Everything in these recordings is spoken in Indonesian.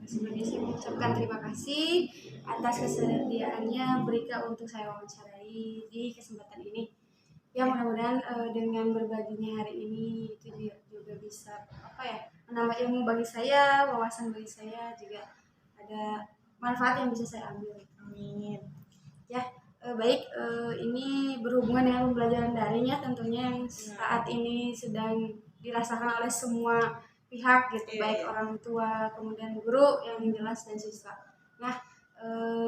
Sebelumnya saya mengucapkan terima kasih atas kesediaannya Brika untuk saya wawancarai di kesempatan ini. Ya mudah-mudahan dengan berbaginya hari ini itu juga bisa apa ya menambah ilmu bagi saya, wawasan bagi saya, juga ada manfaat yang bisa saya ambil. Amin. Ya, baik, ini berhubungan dengan pembelajaran daring ya tentunya yang saat ini sedang dirasakan oleh semua pihak gitu, baik orang tua, kemudian guru yang jelas dan siswa. Nah,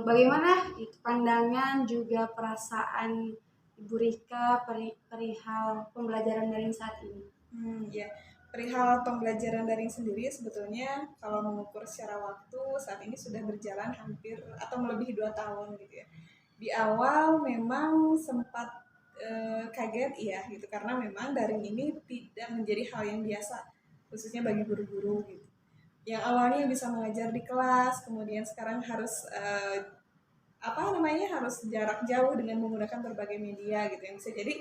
bagaimana itu pandangan juga perasaan Ibu Rika perihal pembelajaran daring saat ini? Ya, perihal pembelajaran daring sendiri sebetulnya kalau mengukur secara waktu saat ini sudah berjalan hampir atau melebihi 2 tahun gitu ya. Di awal memang sempat kaget ya gitu karena memang daring ini tidak menjadi hal yang biasa khususnya bagi guru-guru gitu. Yang awalnya bisa mengajar di kelas, kemudian sekarang harus harus jarak jauh dengan menggunakan berbagai media gitu yang bisa jadi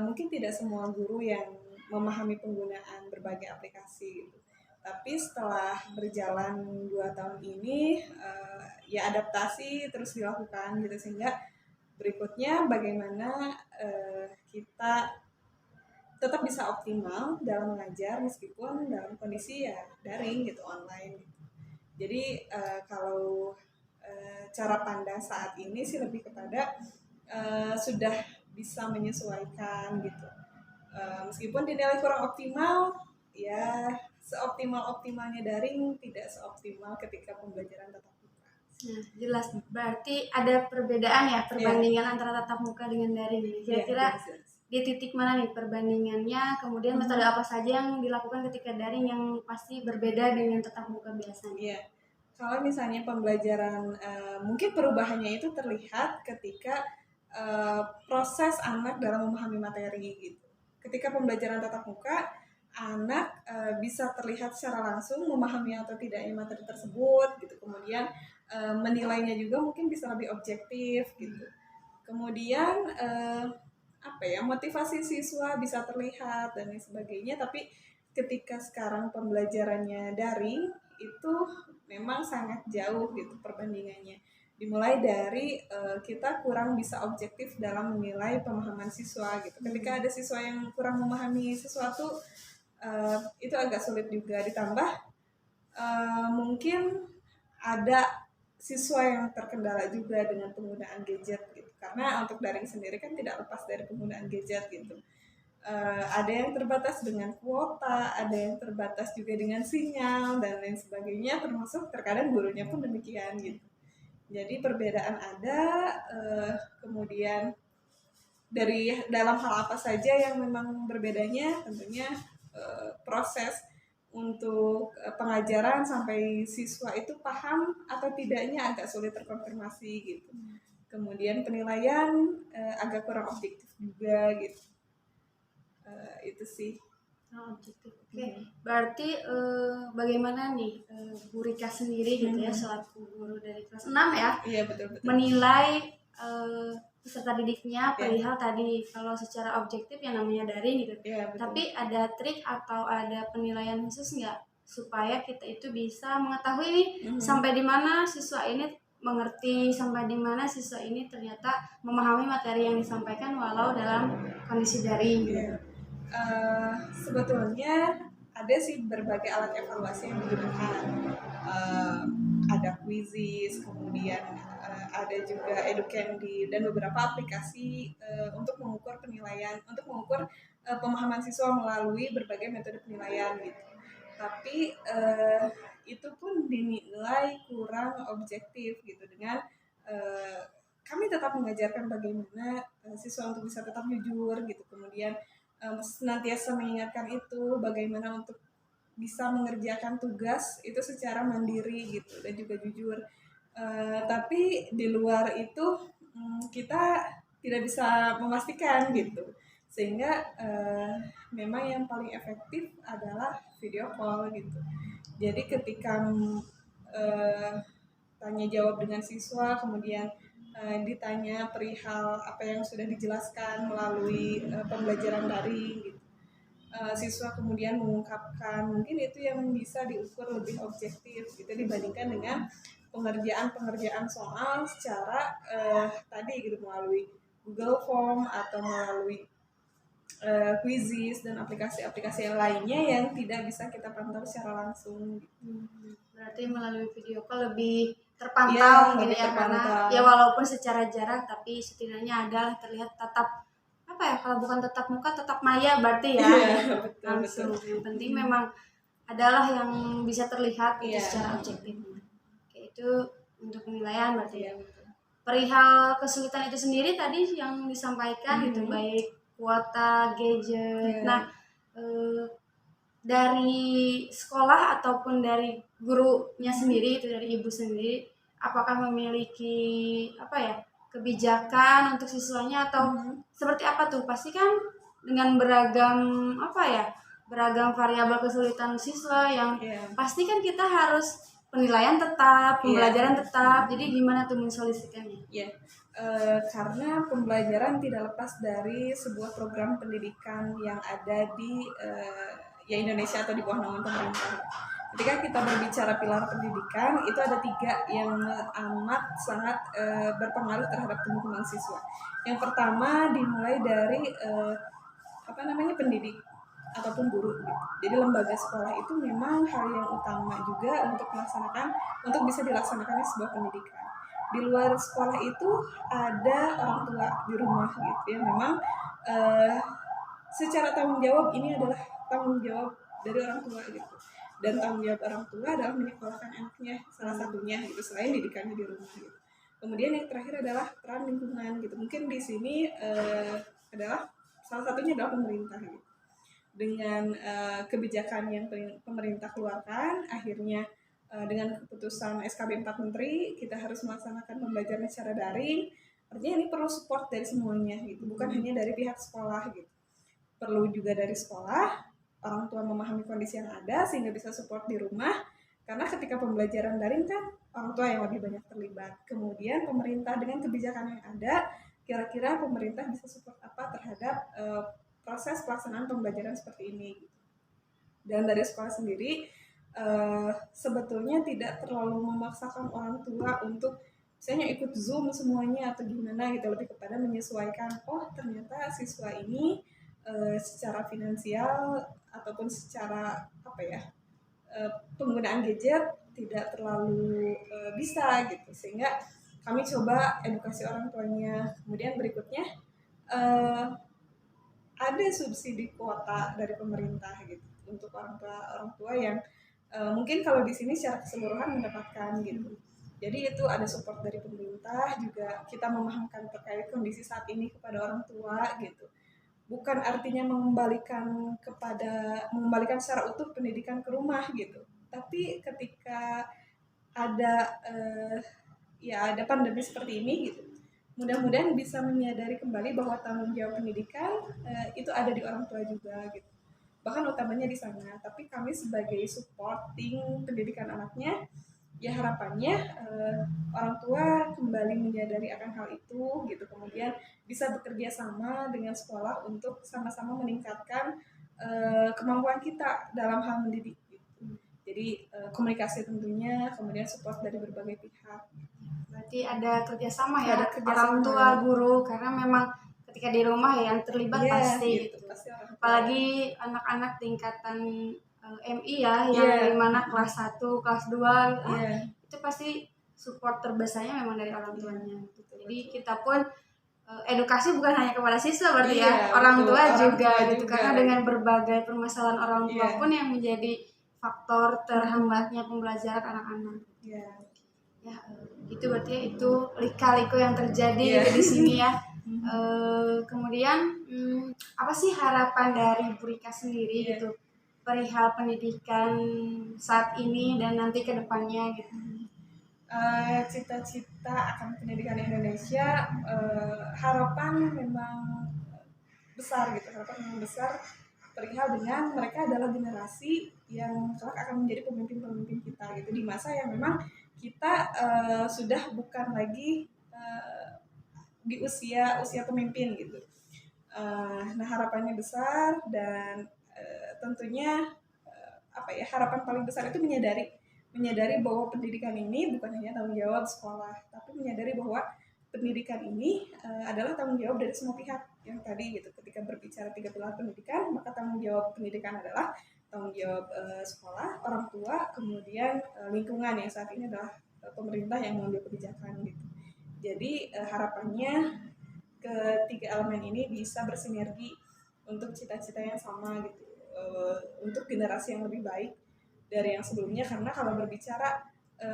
mungkin tidak semua guru yang memahami penggunaan berbagai aplikasi gitu. Tapi setelah berjalan 2 tahun ini ya adaptasi terus dilakukan gitu sehingga berikutnya bagaimana kita tetap bisa optimal dalam mengajar meskipun dalam kondisi ya daring gitu online gitu. Jadi kalau cara pandang saat ini sih lebih kepada sudah bisa menyesuaikan gitu. Meskipun dinilai kurang optimal, ya seoptimal-optimalnya daring tidak seoptimal ketika pembelajaran tatap muka. Nah, jelas. Berarti ada perbedaan ya perbandingan antara tatap muka dengan daring ini. Kira-kira di titik mana nih perbandingannya? Kemudian metode apa saja yang dilakukan ketika daring yang pasti berbeda dengan tatap muka biasanya? Iya. Kalau misalnya pembelajaran mungkin perubahannya itu terlihat ketika proses anak dalam memahami materi gitu. Ketika pembelajaran tatap muka, anak bisa terlihat secara langsung memahami atau tidaknya materi tersebut gitu. Kemudian menilainya juga mungkin bisa lebih objektif gitu. Kemudian motivasi siswa bisa terlihat dan lain sebagainya. Tapi ketika sekarang pembelajarannya daring itu memang sangat jauh gitu perbandingannya. Dimulai dari kita kurang bisa objektif dalam menilai pemahaman siswa gitu. Ketika ada siswa yang kurang memahami sesuatu itu agak sulit juga. Ditambah mungkin ada siswa yang terkendala juga dengan penggunaan gadget gitu. Karena untuk daring sendiri kan tidak lepas dari penggunaan gadget gitu. Ada yang terbatas dengan kuota, ada yang terbatas juga dengan sinyal dan lain sebagainya, termasuk terkadang gurunya pun demikian gitu. Jadi perbedaan ada, kemudian dari dalam hal apa saja yang memang berbedanya, tentunya proses untuk pengajaran sampai siswa itu paham atau tidaknya agak sulit terkonfirmasi gitu. Kemudian penilaian agak kurang objektif juga gitu. Itu sih. Objektif. Oke. Berarti bagaimana nih Bu Rika sendiri gitu ya selaku guru dari kelas 6 ya? Iya, betul. Menilai peserta didiknya perihal tadi kalau secara objektif yang namanya daring gitu. Iya, betul. Tapi ada trik atau ada penilaian khusus nggak supaya kita itu bisa mengetahui nih sampai di mana siswa ini mengerti, sampai di mana siswa ini ternyata memahami materi yang disampaikan walau dalam kondisi daring gitu. Sebetulnya ada sih berbagai alat evaluasi yang digunakan. Ada Quizizz, kemudian ada juga Educandy dan beberapa aplikasi untuk mengukur penilaian, untuk mengukur pemahaman siswa melalui berbagai metode penilaian gitu. Tapi itu pun dinilai kurang objektif gitu dengan kami tetap mengajarkan bagaimana siswa untuk bisa tetap jujur gitu. Kemudian senantiasa mengingatkan itu bagaimana untuk bisa mengerjakan tugas itu secara mandiri gitu dan juga jujur. Tapi di luar itu kita tidak bisa memastikan gitu, sehingga memang yang paling efektif adalah video call gitu. Jadi ketika tanya jawab dengan siswa, kemudian ditanya perihal apa yang sudah dijelaskan melalui pembelajaran daring gitu. siswa kemudian mengungkapkan, mungkin itu yang bisa diukur lebih objektif gitu dibandingkan dengan pengerjaan soal secara tadi gitu melalui Google Form atau melalui quizzes dan aplikasi-aplikasi yang lainnya yang tidak bisa kita pantau secara langsung. Berarti melalui video call lebih terpantau gitu lebih ya, karena terpantau. ya walaupun secara jarak tapi setidaknya adalah terlihat tatap apa ya, kalau bukan tatap muka tatap maya berarti ya. Betul, Langsung betul. yang penting memang adalah yang bisa terlihat itu Iya. secara objektif. Oke, itu untuk penilaian berarti ya. Betul. Perihal kesulitan itu sendiri tadi yang disampaikan gitu, baik kuota, gadget. Nah, dari sekolah ataupun dari gurunya sendiri, itu dari ibu sendiri, apakah memiliki apa ya, kebijakan untuk siswanya atau seperti apa tuh? Pasti kan dengan beragam apa ya, beragam variabel kesulitan siswa yang pasti kan kita harus penilaian tetap, pembelajaran tetap. Jadi gimana tuh mensolusikannya? Karena pembelajaran tidak lepas dari sebuah program pendidikan yang ada di Indonesia atau di bawah naungan pemerintah. Ketika kita berbicara pilar pendidikan, itu ada 3 yang amat sangat berpengaruh terhadap tumbuh kembang siswa. Yang pertama dimulai dari pendidik ataupun guru gitu. Jadi lembaga sekolah itu memang hal yang utama juga untuk bisa dilaksanakannya sebuah pendidikan. Di luar sekolah itu ada orang tua di rumah gitu ya. Memang secara tanggung jawab ini adalah tanggung jawab dari orang tua gitu. Dan tanggung jawab orang tua adalah menyekolahkan anaknya salah satunya gitu, selain didikannya di rumah gitu. Kemudian yang terakhir adalah peran lingkungan gitu. Mungkin di sini adalah salah satunya adalah pemerintah gitu. Dengan kebijakan yang pemerintah keluarkan, akhirnya dengan keputusan SKB 4 Menteri, kita harus melaksanakan pembelajaran secara daring. Artinya ini perlu support dari semuanya gitu, bukan hanya dari pihak sekolah gitu. Perlu juga dari sekolah, orang tua memahami kondisi yang ada sehingga bisa support di rumah. Karena ketika pembelajaran daring kan orang tua yang lebih banyak terlibat. Kemudian pemerintah dengan kebijakan yang ada, kira-kira pemerintah bisa support apa terhadap proses pelaksanaan pembelajaran seperti ini. Dan dari sekolah sendiri sebetulnya tidak terlalu memaksakan orang tua untuk misalnya ikut Zoom semuanya atau gimana gitu, lebih kepada menyesuaikan, oh ternyata siswa ini secara finansial ataupun secara penggunaan gadget tidak terlalu bisa gitu, sehingga kami coba edukasi orang tuanya. Kemudian berikutnya ada subsidi kuota dari pemerintah gitu untuk orang tua yang mungkin kalau di sini secara keseluruhan mendapatkan gitu. Jadi itu ada support dari pemerintah juga. Kita memahamkan terkait kondisi saat ini kepada orang tua gitu. Bukan artinya mengembalikan secara utuh pendidikan ke rumah gitu. Tapi ketika ada ada pandemi seperti ini gitu, mudah-mudahan bisa menyadari kembali bahwa tanggung jawab pendidikan itu ada di orang tua juga gitu. Bahkan utamanya di sana. Tapi kami sebagai supporting pendidikan anaknya, ya harapannya orang tua kembali menyadari akan hal itu gitu. Kemudian bisa bekerja sama dengan sekolah untuk sama-sama meningkatkan kemampuan kita dalam hal mendidik gitu. Jadi komunikasi tentunya, kemudian support dari berbagai pihak. Berarti ada kerjasama ya, orang tua, guru, karena memang ketika di rumah ya yang terlibat pasti gitu. Apalagi anak-anak tingkatan MI ya, yang dimana kelas 1, kelas 2 itu pasti support terbesarnya memang dari orang tuanya gitu. Jadi kita pun edukasi bukan hanya kepada siswa berarti orang tua juga gitu, karena dengan berbagai permasalahan orang tua pun yang menjadi faktor terhambatnya pembelajaran anak-anak. Itu berarti itu lika-liku yang terjadi di sini ya. Kemudian apa sih harapan dari Bu Rika sendiri gitu perihal pendidikan saat ini dan nanti ke depannya gitu? Cita-cita akan pendidikan Indonesia, harapan memang besar gitu, perihal dengan mereka adalah generasi yang kelak akan menjadi pemimpin-pemimpin kita gitu, di masa yang memang kita sudah bukan lagi di usia pemimpin gitu. Nah harapannya besar dan tentunya harapan paling besar itu menyadari bahwa pendidikan ini bukan hanya tanggung jawab sekolah, tapi menyadari bahwa pendidikan ini adalah tanggung jawab dari semua pihak. Yang tadi gitu, ketika berbicara 3 pilar pendidikan, maka tanggung jawab pendidikan adalah tanggung jawab sekolah, orang tua, kemudian lingkungan yang saat ini adalah pemerintah yang mengambil kebijakan gitu. Jadi harapannya ketiga elemen ini bisa bersinergi untuk cita-cita yang sama gitu, untuk generasi yang lebih baik dari yang sebelumnya. Karena kalau berbicara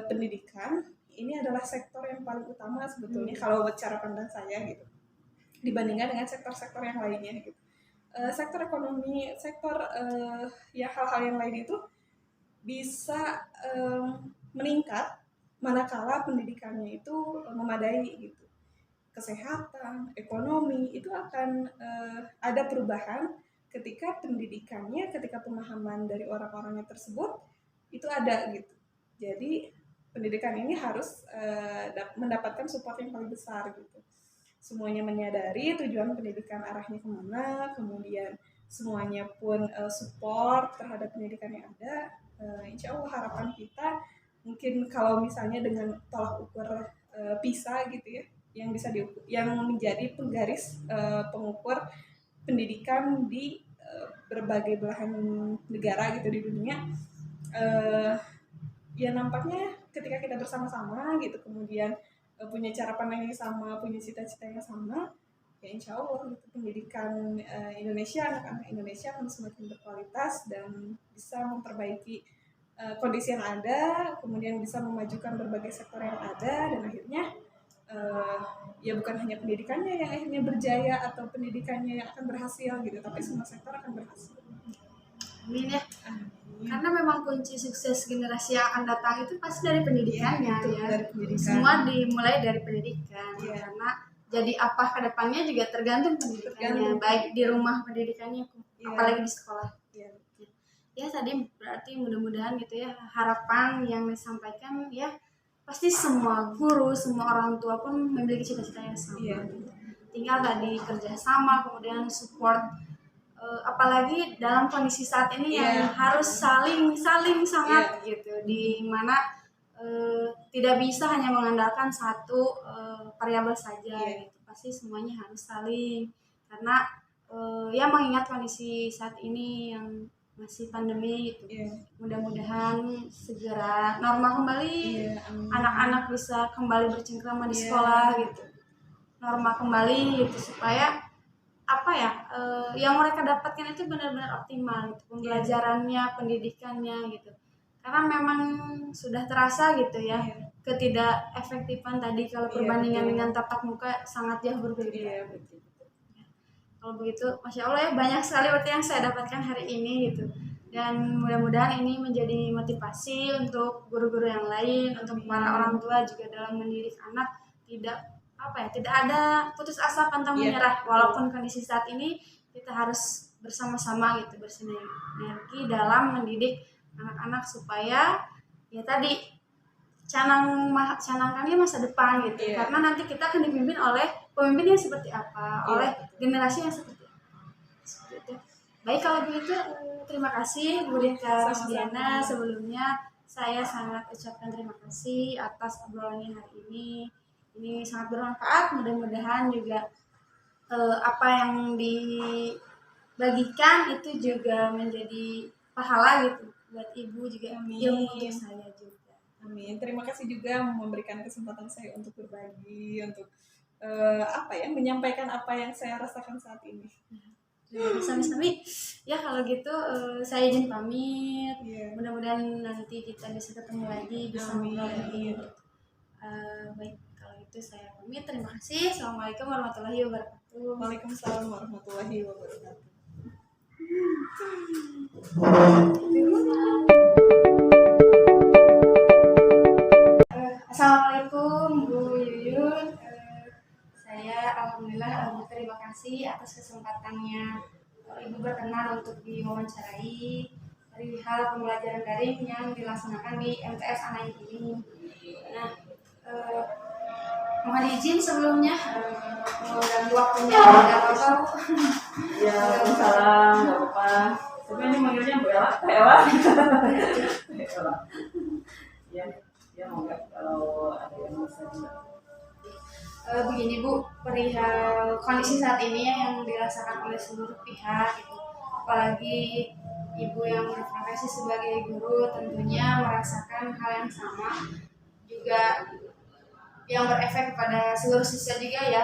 pendidikan, ini adalah sektor yang paling utama sebetulnya kalau cara pandang saya gitu, dibandingkan dengan sektor-sektor yang lainnya gitu. Sektor ekonomi, sektor ya hal-hal yang lain itu bisa meningkat manakala pendidikannya itu memadai gitu. Kesehatan, ekonomi itu akan ada perubahan ketika pendidikannya, ketika pemahaman dari orang-orangnya tersebut itu ada gitu. Jadi pendidikan ini harus mendapatkan support yang paling besar gitu. Semuanya menyadari tujuan pendidikan arahnya kemana, kemudian semuanya pun support terhadap pendidikan yang ada. Insya Allah harapan kita mungkin kalau misalnya dengan tolak ukur PISA gitu ya, yang bisa yang menjadi penggaris pengukur pendidikan di berbagai belahan negara gitu di dunia, ya nampaknya ketika kita bersama-sama gitu, kemudian punya cara pandang yang sama, punya cita-cita yang sama, ya insya Allah gitu, pendidikan Indonesia, anak-anak Indonesia akan semakin berkualitas dan bisa memperbaiki kondisi yang ada, kemudian bisa memajukan berbagai sektor yang ada, dan akhirnya ya bukan hanya pendidikannya yang akhirnya berjaya atau pendidikannya yang akan berhasil gitu, tapi semua sektor akan berhasil. Amin ya. Karena memang kunci sukses generasi yang akan datang itu pasti dari pendidikannya ya. Dari pendidikan. Semua dimulai dari pendidikan. Karena jadi apa ke depannya juga tergantung pendidikannya, baik di rumah pendidikannya, apalagi di sekolah. Ya tadi berarti mudah-mudahan gitu ya, harapan yang disampaikan ya pasti semua guru, semua orang tua pun memiliki cita-cita yang sama. Tinggal tadi kerjasama, kemudian support, apalagi dalam kondisi saat ini yang harus saling sangat gitu, di mana tidak bisa hanya mengandalkan satu variabel saja gitu, pasti semuanya harus saling, karena ya mengingat kondisi saat ini yang masih pandemi gitu. Mudah-mudahan segera normal kembali, anak-anak bisa kembali bercengkrama di sekolah gitu, normal kembali gitu, supaya yang mereka dapatkan itu benar-benar optimal gitu, pembelajarannya, pendidikannya gitu. Karena memang sudah terasa gitu ya, ketidak efektifan tadi kalau perbandingan dengan tatap muka sangat jauh berbeda. Kalau begitu, Masya Allah ya, banyak sekali berarti yang saya dapatkan hari ini gitu. Dan mudah-mudahan ini menjadi motivasi untuk guru-guru yang lain, untuk para orang tua juga dalam mendidik anak, tidak ada putus asa pantang menyerah. Walaupun kondisi saat ini kita harus bersama-sama gitu, bersinergi dalam mendidik anak-anak supaya ya tadi canangkannya masa depan gitu. Karena nanti kita akan dipimpin oleh pemimpin yang seperti apa, oleh generasi yang seperti apa. Baik, kalau begitu terima kasih Bu Dika Rusdiana. Sebelumnya saya sangat ucapkan terima kasih atas obrolannya hari ini. Ini sangat bermanfaat. Mudah-mudahan juga apa yang dibagikan itu juga menjadi pahala gitu buat Ibu, juga ilmu untuk saya juga. Amin. Terima kasih juga memberikan kesempatan saya untuk berbagi, untuk menyampaikan apa yang saya rasakan saat ini. Sami-sami ya, kalau gitu saya izin pamit. Mudah-mudahan nanti kita bisa ketemu lagi, bisa ngobrol lagi. Baik, kalau itu saya pamit. Terima kasih. Assalamualaikum warahmatullahi wabarakatuh. Waalaikumsalam warahmatullahi wabarakatuh. Assalamualaikum Bu Yuyun. Saya alhamdulillah terima kasih atas kesempatannya Ibu berkenan untuk diwawancarai perihal pembelajaran daring yang dilaksanakan di MTS Anaik ini. Nah, mohon izin sebelumnya mengganggu waktunya, ada apa-apa? Ya, salam, nggak apa-apa. Sebenarnya manggilnya Bella, Bella. Bella. Ya, ya mau nggak kalau ada yang bisa Begini Bu, perihal kondisi saat ini ya yang dirasakan oleh seluruh pihak gitu. Apalagi ibu yang berprofesi sebagai guru tentunya merasakan hal yang sama, juga yang berefek pada seluruh siswa juga ya,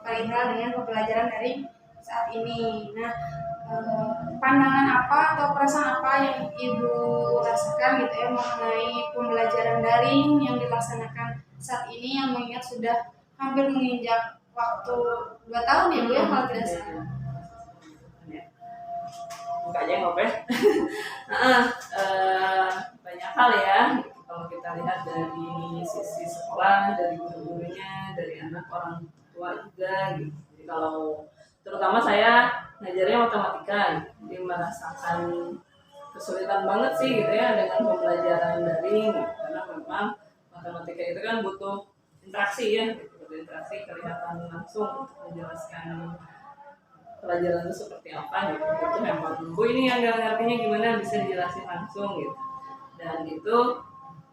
perihal dengan pembelajaran daring saat ini. Nah, pandangan apa atau perasaan apa yang ibu rasakan gitu ya mengenai pembelajaran daring yang dilaksanakan saat ini, yang mengingat sudah hampir menginjak waktu 2 tahun ya Bu ya kalau tidak salah. Mukanya ngopeh. Banyak hal ya kalau kita lihat dari sisi sekolah, dari guru-gurunya, dari anak orang tua juga gitu. Jadi kalau terutama saya ngajarnya matematika, jadi merasakan kesulitan banget sih gitu ya dengan pembelajaran daring gitu. Karena memang matematika itu kan butuh interaksi ya, butuh interaksi kelihatan langsung untuk menjelaskan pelajaran itu seperti apa gitu. Itu memang Bu ini yang nggak ngertinya gimana bisa dijelasin langsung gitu. Dan itu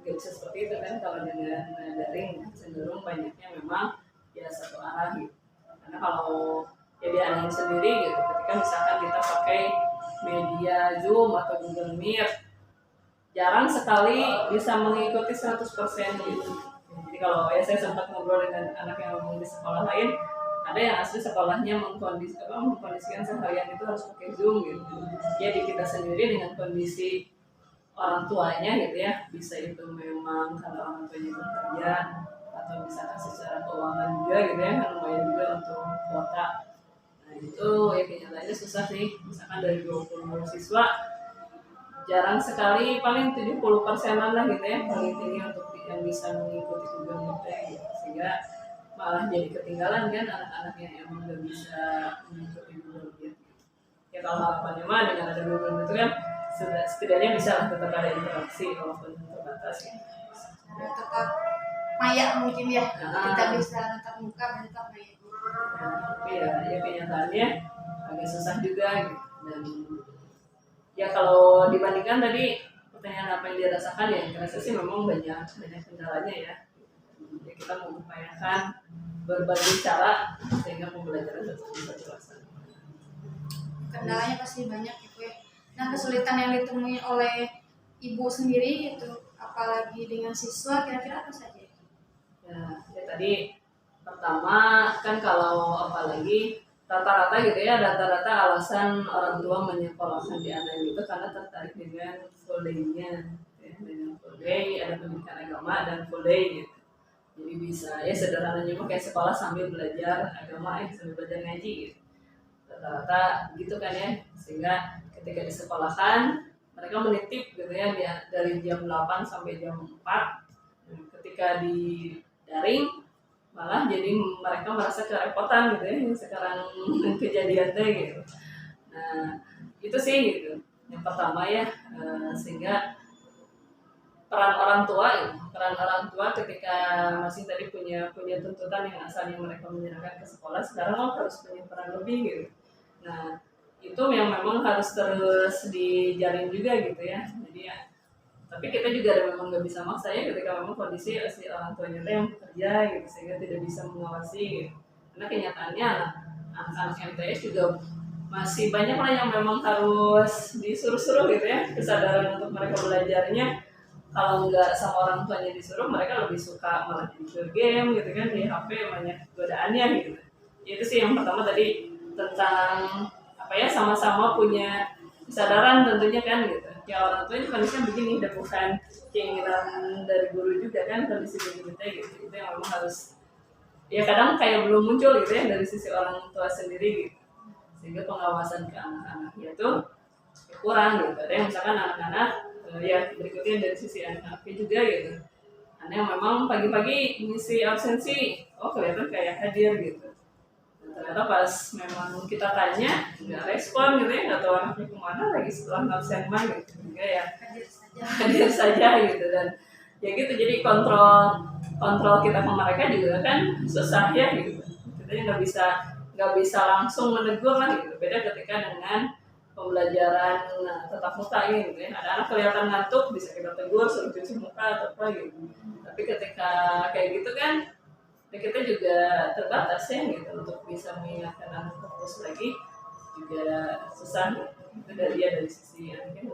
nggak bisa seperti itu kan kalau dengan daring, cenderung banyaknya memang ya satu arah gitu. Karena kalau ya diarahin sendiri gitu, ketika misalkan kita pakai media Zoom atau Google Meet, jarang sekali bisa mengikuti 100% gitu. Jadi kalau ya saya sempat ngobrol dengan anak yang di sekolah lain, ada yang asli sekolahnya mengkondisikan seharian itu harus pakai Zoom gitu. Jadi kita sendiri dengan kondisi orang tuanya gitu ya, bisa itu memang karena orang tuanya bekerja atau misalkan secara keuangan juga gitu ya, kan lumayan juga untuk kuota. Nah itu ya kenyataannya susah sih. Misalkan dari 20 siswa jarang sekali, paling 70%-an lah gitu ya paling tinggi untuk yang bisa mengikuti tujuan kita gitu. Sehingga malah jadi ketinggalan kan anak-anak yang emang gak bisa mengikuti Google Meet gitu. Ya kalau harapannya mah dengan ada Google Meet itu kan setidaknya bisa lah tetap ada interaksi walaupun terbatas ya. Tetap maya mungkin ya, kita bisa tetap muka dan tetap maya. Nah, tapi ya kenyataannya agak susah juga gitu. Dan ya kalau dibandingkan tadi pertanyaan apa yang dia rasakan, ya kerasa sih memang banyak kendalanya ya. Ya kita mengupayakan berbagai cara sehingga pembelajaran tetap bisa dilaksanakan. Kendalanya pasti banyak gitu ya. Nah, kesulitan yang ditemui oleh ibu sendiri itu apalagi dengan siswa kira-kira apa saja? Ya tadi pertama kan kalau apalagi rata-rata gitu ya, rata-rata alasan orang tua menyekolahkan di anak itu karena tertarik dengan full day-nya ya, dengan full day, ada pendidikan agama dan full day gitu. Jadi bisa ya sederhananya mah kayak sekolah sambil belajar agama sambil belajar ngaji gitu. Rata-rata gitu kan ya, sehingga ketika disekolahkan mereka menitip gitu ya dari jam 8 sampai jam 4. Ketika di daring malah jadi mereka merasa kerepotan gitu ya yang sekarang kejadian teh gitu. Nah itu sih gitu yang pertama ya, sehingga peran orang tua ketika masih tadi punya tuntutan yang asalnya mereka menyerahkan ke sekolah, sekarang harus punya peran lebih gitu. Nah itu yang memang harus terus dijalin juga gitu ya. Jadi ya tapi kita juga memang nggak bisa maksa ya ketika memang kondisi si orang tuanya yang bekerja gitu, sehingga tidak bisa mengawasi gitu. Karena kenyataannya anak-anak MTS juga masih banyak lah yang memang harus disuruh-suruh gitu ya, kesadaran untuk mereka belajarnya. Kalau nggak sama orang tuanya disuruh, mereka lebih suka malah di game gitu kan, di HP banyak godaannya gitu. Itu sih yang pertama tadi tentang apa ya, sama-sama punya kesadaran tentunya kan gitu. Ya orang tua itu kondisinya begini, udah bukan keinginan dari guru juga kan kondisi begini gitu. Itu yang memang harus ya kadang kayak belum muncul gitu ya dari sisi orang tua sendiri gitu. Sehingga pengawasan ke anak-anaknya itu kurang gitu. Ada yang misalkan anak-anak ya berikutnya dari sisi anak-anaknya juga gitu. Ada yang memang pagi-pagi ngisi absensi, oh kelihatan kayak hadir gitu. Ternyata pas memang kita tanya nggak respon gitu ya, nggak tahu anaknya kemana lagi setelah absen mah gitu. Sehingga ya hadir saja gitu. Dan ya gitu, jadi kontrol kita ke mereka juga kan susah ya gitu. Kita nggak bisa langsung menegur lah gitu. Beda ketika dengan pembelajaran tetap muka gitu ya. Ada anak kelihatan ngantuk bisa kita tegur suruh cuci muka atau apa gitu. Tapi ketika kayak gitu kan ya kita juga terbatas ya gitu untuk bisa mengingatkan anak fokus lagi juga susah gitu. Itu dari sisi anaknya